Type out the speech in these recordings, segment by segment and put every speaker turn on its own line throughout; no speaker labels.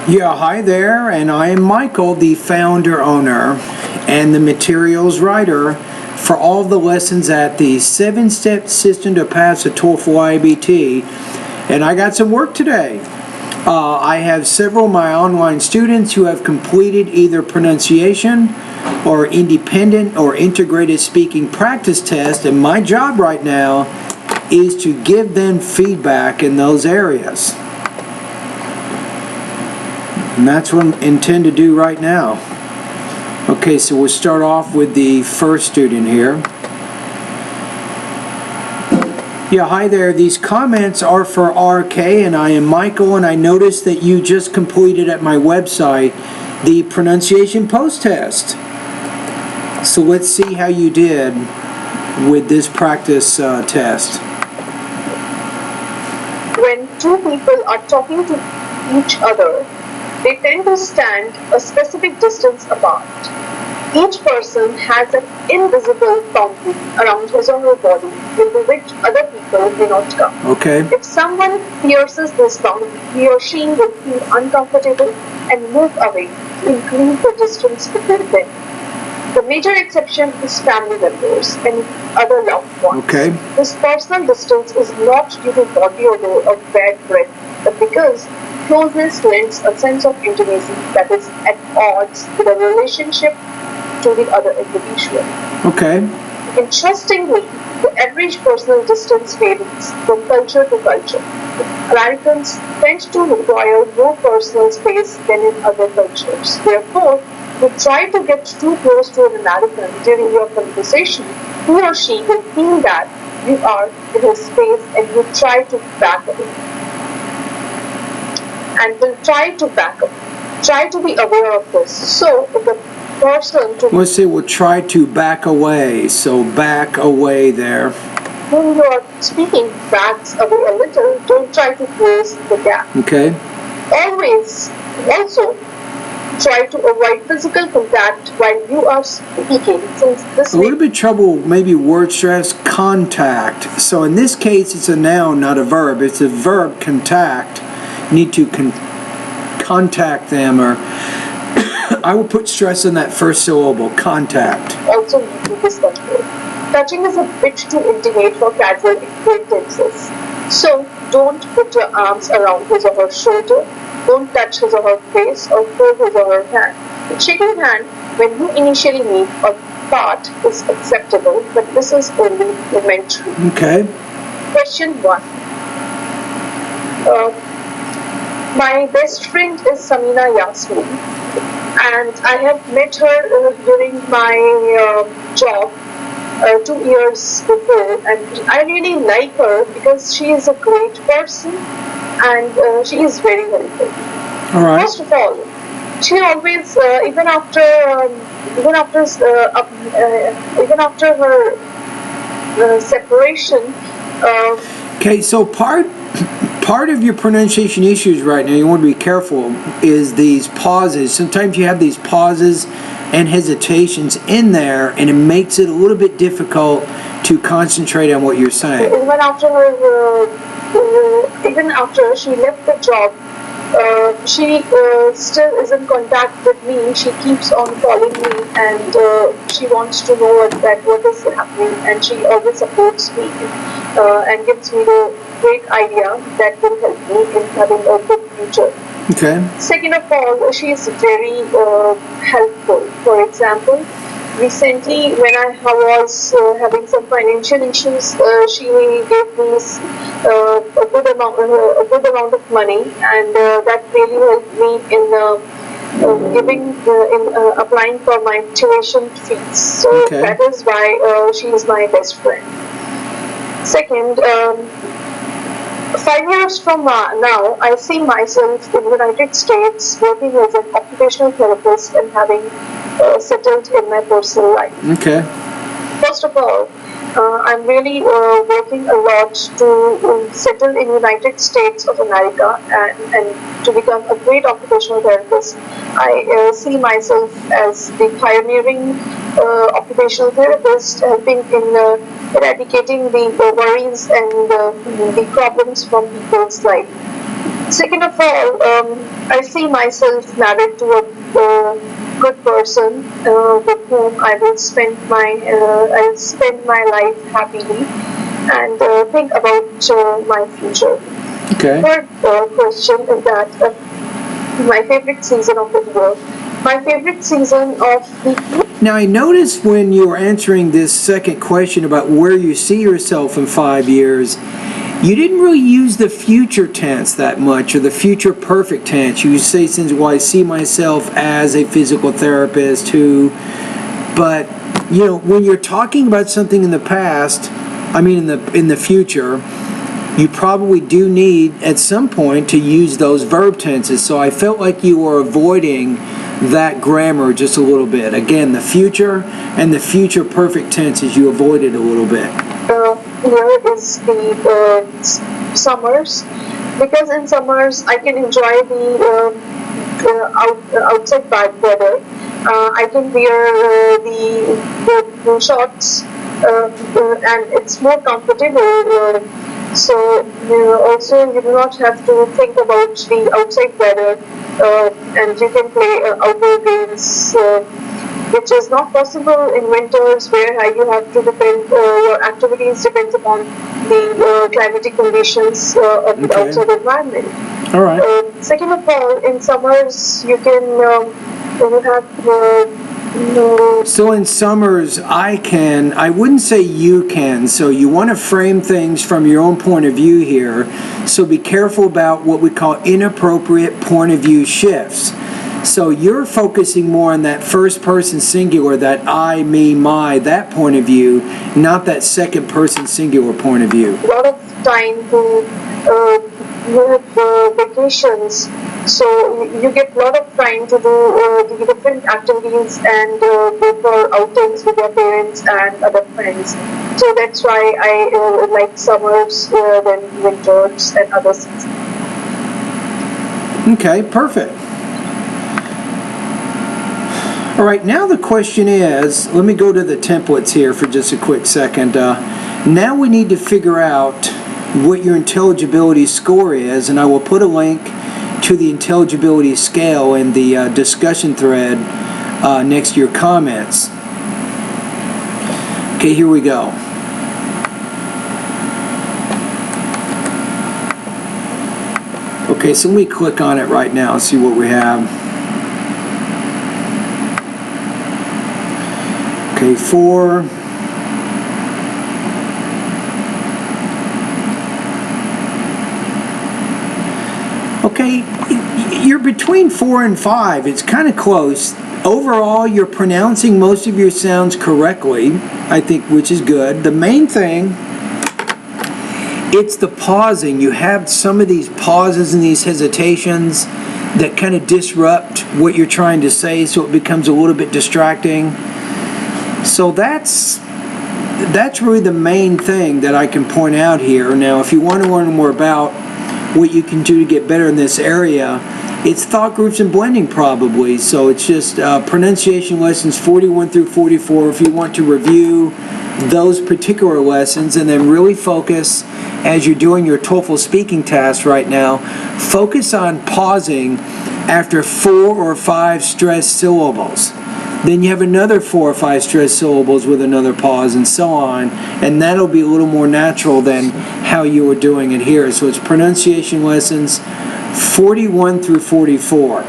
Yeah, hi there, and I am Michael, the founder, owner, and the materials writer for all the lessons at the 7-Step System to Pass the TOEFL IBT, and I got some work today. I have several of my online students who have completed either pronunciation or independent or integrated speaking practice test, and my job right now is to give them feedback in those areas. And that's what I intend to do right now. Okay, so we'll start off with the first student here. Yeah, hi there. These comments are for RK, and I am Michael, and I noticed that you just completed at my website the pronunciation post-test. So let's see how you did with this practice test.
When two people are talking to each other, they tend to stand a specific distance apart. Each person has an invisible boundary around his or her body into which other people may not come.
Okay.
If someone pierces this boundary, he or she will feel uncomfortable and move away to increase the distance between them. The major exception is family members and other loved ones.
Okay.
This personal distance is not due to body odor or bad breath, but because closeness lends a sense of intimacy that is at odds with the relationship to the other individual.
Okay.
Interestingly, the average personal distance varies from culture to culture. Americans tend to require more personal space than in other cultures. Therefore, if you try to get too close to an American during your conversation, he or she will feel that you are in his space and you try to back away. And will try to back up. Try to be aware of this. So, if the person to
Let's say we'll try to back away. So back away there.
whom you are speaking backs away a little, don't try to close the gap.
Okay.
Always also try to avoid physical contact while you are speaking, since this
A little bit trouble, maybe word stress, contact. So in this case, it's a noun, not a verb. It's a verb, contact. You need to contact them, or I will put stress on that first syllable, contact.
also lead to discomfort. Touching is a bit too intimate for casual acquaintances. So don't put your arms around his or her shoulder. Don't touch his or her face or hold his or her hand. Shaking hand when you initially meet or part is acceptable, but this is only momentary.
Okay.
Question 1. My best friend is Samina Yasmin, and I have met her during my job 2 years before, and I really like her because she is a great person and she is very helpful.
All right.
First of all, she always, even after her separation.
Okay, so part of your pronunciation issues right now, you want to be careful, is these pauses. Sometimes you have these pauses and hesitations in there, and it makes it a little bit difficult to concentrate on what you're saying.
Even after she left the job, she still is in contact with me. She keeps on calling me, and she wants to know what is happening, and she always supports me and gives me the great idea that will help me in having a good future.
Okay.
Second of all, she is very helpful. For example, recently when I was having some financial issues, she gave me a good amount of money, and that really helped me in applying for my tuition fees. So
Okay.
that is why she is my best friend. Second, 5 years from now, I see myself in the United States working as an occupational therapist and having settled in my personal life.
Okay.
First of all, I'm really working a lot to settle in the United States of America and to become a great occupational therapist. I see myself as the pioneering occupational therapist, helping in eradicating the worries and the problems from people's life. Second of all, I see myself married to a good person with whom I'll spend my life happily and think about my future.
Okay.
Third question is that my favorite season of the year. My favorite season of the
Now, I noticed when you were answering this second question about where you see yourself in 5 years, you didn't really use the future tense that much, or the future perfect tense. You say things, well, I see myself as a physical therapist who, but, you know, when you're talking about something in the past, in the future, you probably do need at some point to use those verb tenses. So I felt like you were avoiding that grammar just a little bit. Again, the future and the future perfect tenses you avoided a little bit.
Here is the summers, because in summers I can enjoy the outside bad weather. I can wear the shorts and it's more comfortable. So also you do not have to think about the outside weather, and you can play outdoor games, which is not possible in winters, where you have to depend, your activities depend upon the climatic conditions of the
Okay.
outside environment.
All right.
Second of all, in summers you can you have
So in summers, I wouldn't say you can. So you want to frame things from your own point of view here. So be careful about what we call inappropriate point of view shifts. So you're focusing more on that first person singular, that I, me, my, that point of view, not that second person singular point of view.
a lot of time to have vacations. So you get a lot of time to do the different activities and go for outings with your parents and other friends. So that's why I like summers than winters and other seasons.
Okay, perfect. All right, now the question is, let me go to the templates here for just a quick second. Now we need to figure out what your intelligibility score is, and I will put a link to the intelligibility scale in the discussion thread next to your comments. Okay, here we go. Okay, so let me click on it right now and see what we have. Okay, 4. Okay, you're between 4 and 5. It's kind of close. Overall, you're pronouncing most of your sounds correctly, I think, which is good. The main thing, it's the pausing. You have some of these pauses and these hesitations that kind of disrupt what you're trying to say, so it becomes a little bit distracting. So that's really the main thing that I can point out here. Now, if you want to learn more about what you can do to get better in this area, it's thought groups and blending probably. So it's just pronunciation lessons 41 through 44 if you want to review those particular lessons, and then really focus as you're doing your TOEFL speaking test right now, focus on pausing after 4 or 5 stressed syllables. Then you have another 4 or 5 stressed syllables with another pause, and so on, and that'll be a little more natural than how you were doing it here. So it's pronunciation lessons 41 through 44.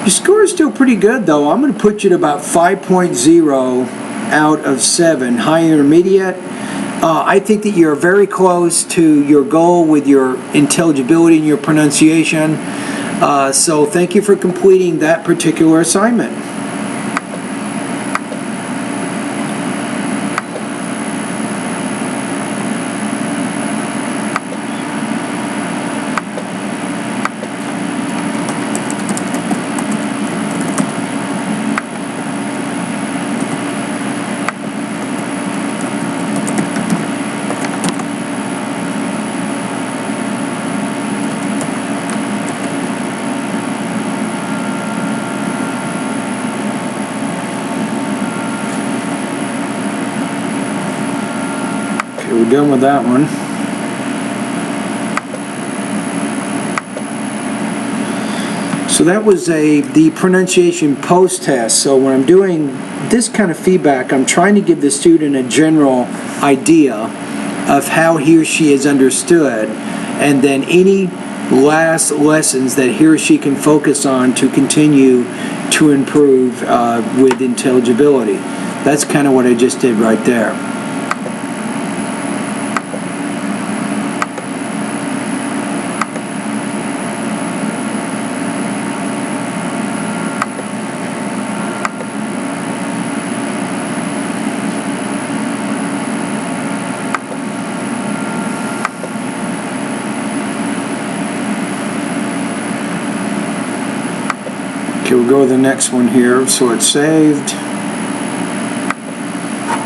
Your score is still pretty good, though. I'm going to put you at about 5.0 out of 7, high intermediate. I think that you're very close to your goal with your intelligibility and your pronunciation. So thank you for completing that particular assignment. We're done with that one. So that was the pronunciation post-test. So when I'm doing this kind of feedback, I'm trying to give the student a general idea of how he or she has understood, and then any last lessons that he or she can focus on to continue to improve with intelligibility. That's kind of what I just did right there. Okay, we'll go to the next one here. So it's saved.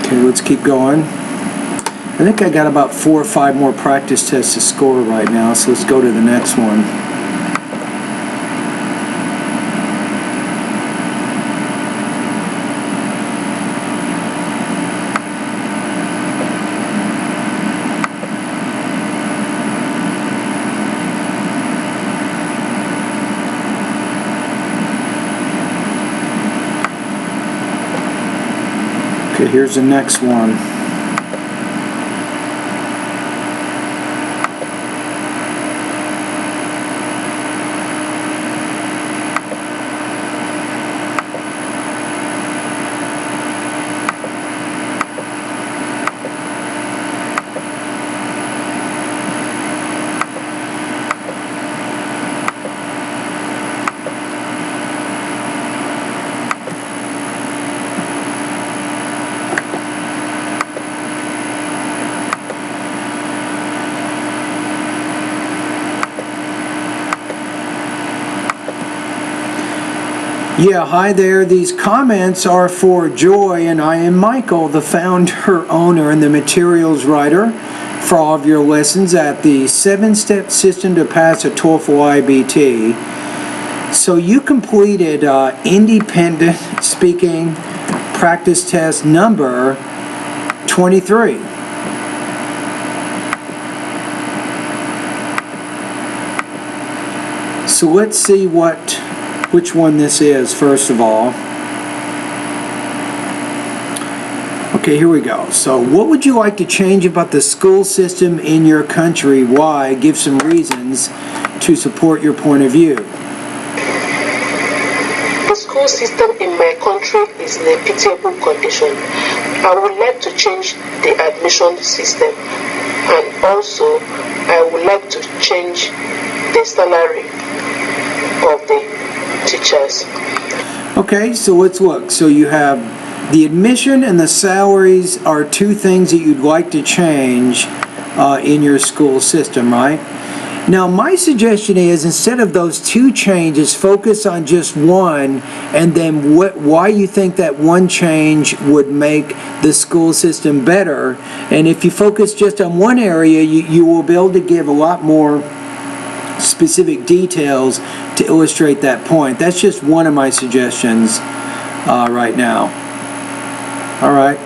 Okay, let's keep going. I think I got about 4 or 5 more practice tests to score right now, so let's go to the next one. Okay, here's the next one. Yeah, hi there. These comments are for Joy, and I am Michael, the founder, owner, and the materials writer for all of your lessons at the 7-step system to pass a TOEFL IBT. So you completed independent speaking practice test number 23. So let's see which one this is, first of all. Okay, here we go. So what would you like to change about the school system in your country? Why? Give some reasons to support your point of view.
The school system in my country is in a pitiable condition. I would like to change the admission system, and also I would like to change the salary of the teachers.
Okay, so let's look. So you have the admission and the salaries are 2 things that you'd like to change in your school system, right? Now my suggestion is, instead of those 2 changes, focus on just one, and then why you think that one change would make the school system better. And if you focus just on one area, you will be able to give a lot more specific details to illustrate that point. That's just one of my suggestions right now. All right.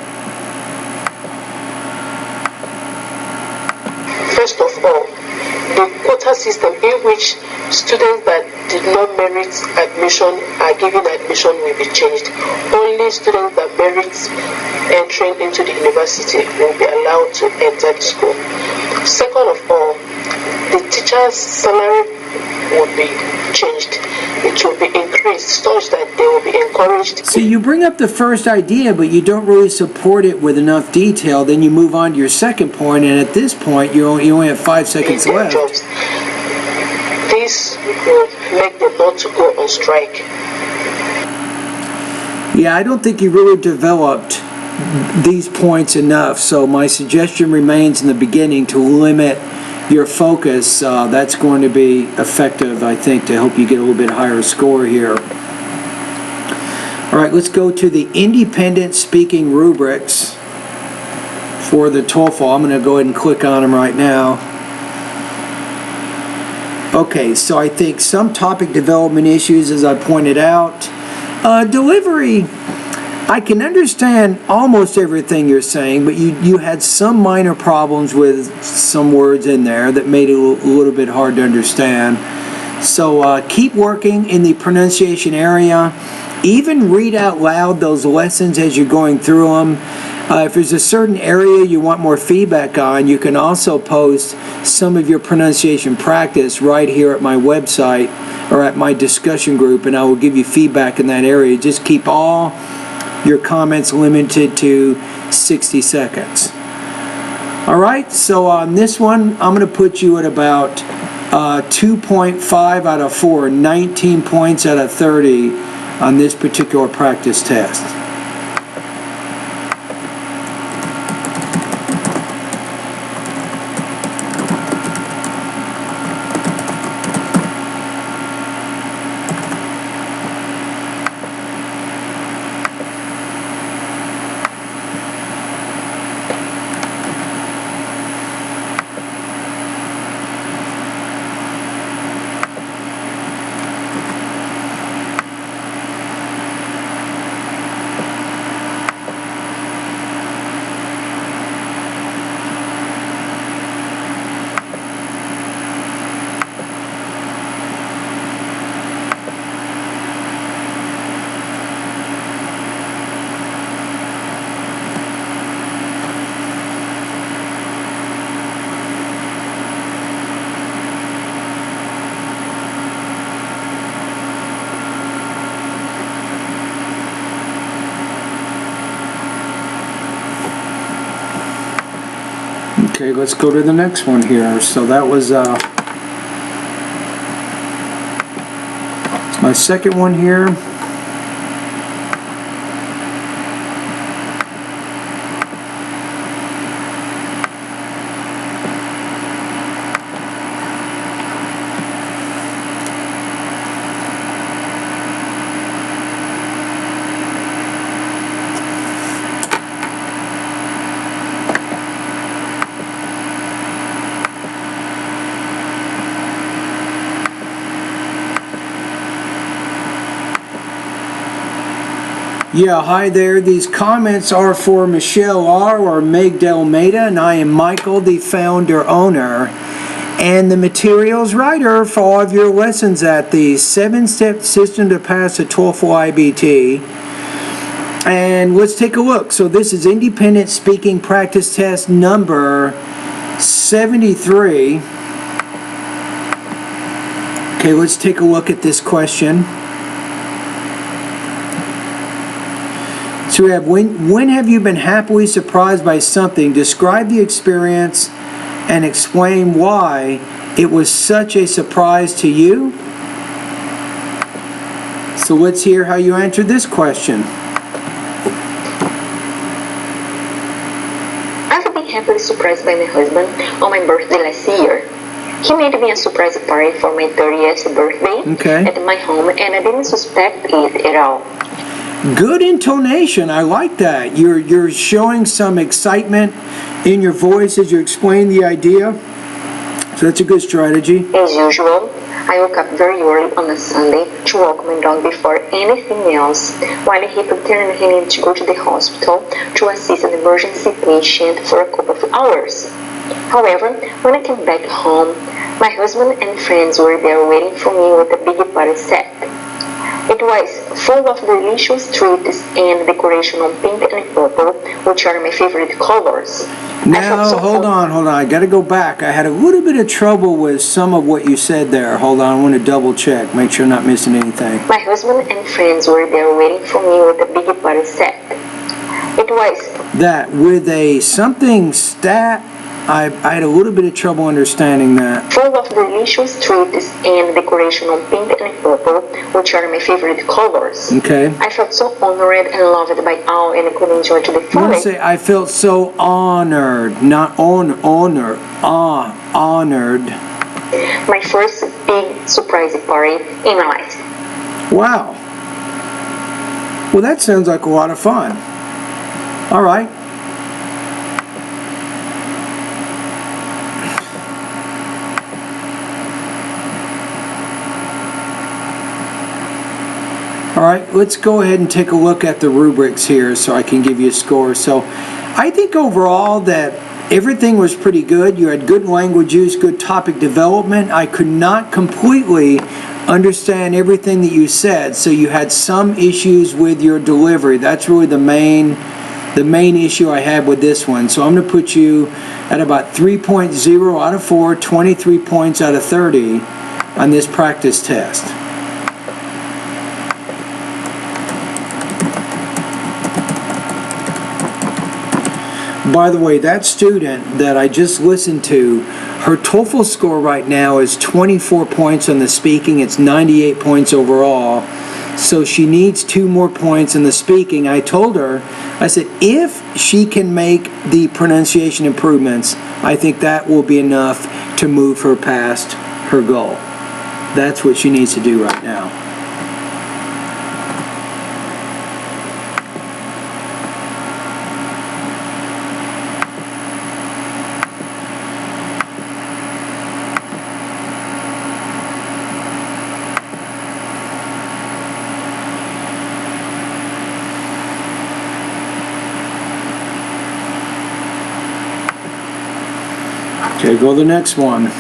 First of all, the quota system in which students that did not merit admission are given admission will be changed. Only students that merit entering into the university will be allowed to enter the school. Second of all, the teachers' salary will be changed. It will be increased such that they will be encouraged.
So you bring up the first idea, but you don't really support it with enough detail. Then you move on to your second point, and at this point, you only have 5 seconds left.
Jobs. This will make them not to go on strike.
Yeah, I don't think you really developed these points enough. So my suggestion remains in the beginning to limit your focus. That's going to be effective, I think, to help you get a little bit higher score here. All right, let's go to the independent speaking rubrics for the TOEFL. I'm going to go ahead and click on them right now. Okay, so I think some topic development issues, as I pointed out. Delivery, I can understand almost everything you're saying, but you had some minor problems with some words in there that made it a little bit hard to understand. So keep working in the pronunciation area. Even read out loud those lessons as you're going through them. If there's a certain area you want more feedback on, you can also post some of your pronunciation practice right here at my website or at my discussion group, and I will give you feedback in that area. Just keep all your comments limited to 60 seconds. All right, so on this one, I'm going to put you at about 2.5 out of 4, 19 points out of 30 on this particular practice test. Okay, let's go to the next one here. So that was my second one here. Yeah, hi there. These comments are for Michelle R. or Meg Delmeda, and I am Michael, the founder owner and the materials writer for all of your lessons at the 7-Step System to Pass the TOEFL IBT. And let's take a look. So this is Independent Speaking Practice Test number 73. Okay, let's take a look at this question. So we have, when have you been happily surprised by something? Describe the experience and explain why it was such a surprise to you. So let's hear how you answered this question.
I've been happily surprised by my husband on my birthday last year. He made me a surprise party for my 30th birthday at my home, and I didn't suspect it at all.
Good intonation. I like that. You're showing some excitement in your voice as you explain the idea. So that's a good strategy.
As usual, I woke up very early on a Sunday to walk my dog before anything else, while he pretended he needed to go to the hospital to assist an emergency patient for a couple of hours. However, when I came back home, my husband and friends were there waiting for me with a big party set. It was full of delicious treats and decoration on pink and purple, which are my favorite colors.
Now, hold on. I got to go back. I had a little bit of trouble with some of what you said there. Hold on, I want to double check, make sure I'm not missing anything.
My husband and friends were there waiting for me with a big party set. It was
that with a something stat. I had a little bit of trouble understanding that.
Full of delicious treats and decoration on pink and purple, which are my favorite colors.
Okay.
I felt so honored and loved by all, and I could enjoy to the fullest.
I want to say I felt so honored, not honored.
My first big surprise party in my life.
Wow. Well, that sounds like a lot of fun. All right. All right, let's go ahead and take a look at the rubrics here so I can give you a score. So I think overall that Everything was pretty good. You had good language use, good topic development. I could not completely understand everything that you said, so you had some issues with your delivery. That's really the main issue I had with this one. So I'm going to put you at about 3.0 out of 4, 23 points out of 30 on this practice test. By the way, that student that I just listened to, her TOEFL score right now is 24 points on the speaking. It's 98 points overall. So she needs 2 more points in the speaking. I told her, I said, if she can make the pronunciation improvements, I think that will be enough to move her past her goal. That's what she needs to do right now. Okay, go to the next one.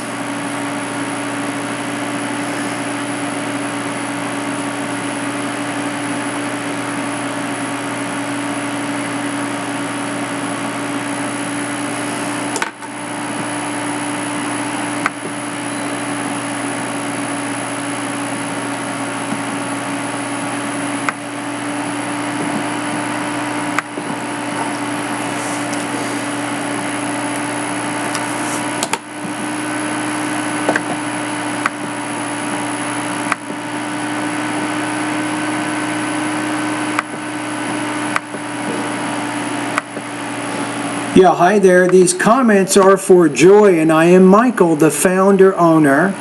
Yeah, hi there. These comments are for Joy, and I am Michael, the founder, owner,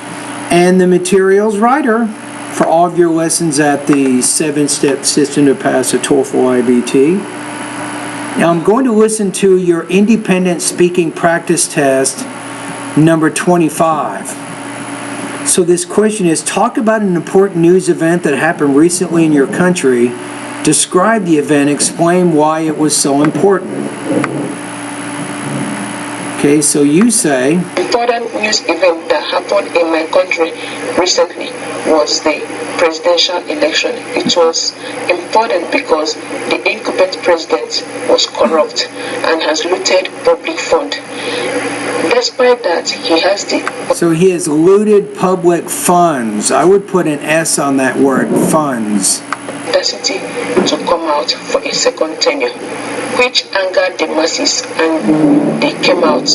and the materials writer for all of your lessons at the 7-step system to pass a TOEFL IBT. Now I'm going to listen to your independent speaking practice test number 25. So this question is, talk about an important news event that happened recently in your country. Describe the event, explain why it was so important. Okay, so you say,
Important news event that happened in my country recently was the presidential election. It was important because the incumbent president was corrupt and has looted public fund. Despite that, he has
he has looted public funds. I would put an S on that word, funds.
audacity to come out for a second tenure, which angered the masses, and they came out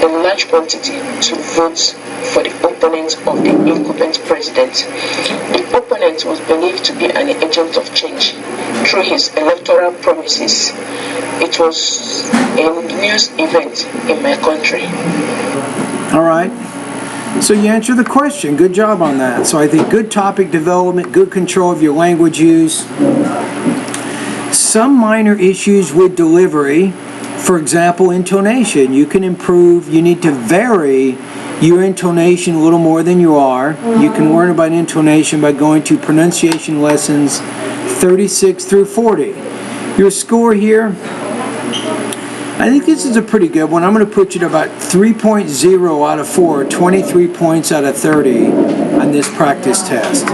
in large quantity to vote for the opponent of the incumbent president. The opponent was believed to be an agent of change through his electoral promises. It was a news event in my country.
All right. So you answered the question. Good job on that. So I think good topic development, good control of your language use. Some minor issues with delivery, for example, intonation. You can improve. You need to vary your intonation a little more than you are. You can learn about intonation by going to pronunciation lessons 36 through 40. Your score here, I think this is a pretty good one. I'm going to put you at about 3.0 out of 4, 23 points out of 30 on this practice test.